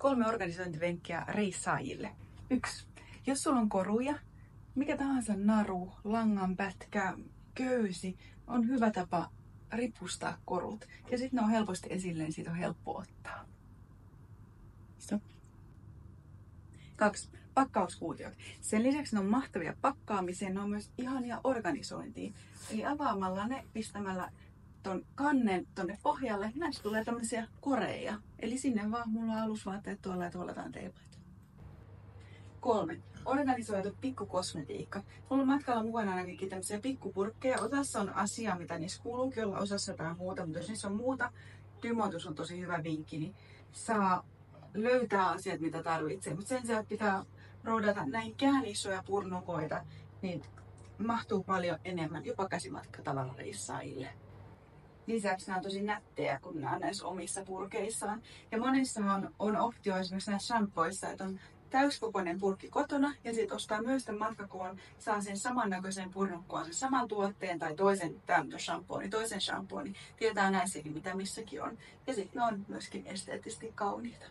3 organisointivenkkiä reissaajille. 1. Jos sulla on koruja, mikä tahansa naru, langanpätkä, köysi, on hyvä tapa ripustaa korut. Ja sitten ne on helposti esille, niin siitä on helppo ottaa. Stop. 2. Pakkauskuutiot. Sen lisäksi ne on mahtavia pakkaamiseen, ne on myös ihania organisointiin. Eli avaamalla ne, pistämällä ton kannen tonne pohjalle, näistä tulee tämmöisiä koreja. Eli sinne vaan mulla on alusvaatteet tuolla ja tuolla teipaita. 3. Organisoitu pikkukosmetiikka. Mulla on matkalla mukana ainakin tämmöisiä pikkupurkkeja. Osassa on asia, mitä niissä kuuluukin olla, osassa jotain muuta, mutta jos niissä on muuta, Dymotus on tosi hyvä vinkki, niin saa löytää asiat, mitä tarvitsee. Mutta sen sijaan pitää roudata näinkään isoja purnukoita, niin mahtuu paljon enemmän jopa käsimatkatavarareissaajille. Lisäksi nämä on tosi nättejä, kun nämä on näissä omissa purkeissaan. Ja monissa on optio esimerkiksi näissä shampoissa, että on täyskokoinen purkki kotona ja sitten ostaa myös tämän matkakoon, saa sen samannäköisen purnukkoon, sen saman tuotteen tai toisen toisen shampoon, niin tietää näissäkin mitä missäkin on. Ja sitten ne on myöskin esteettisesti kauniita.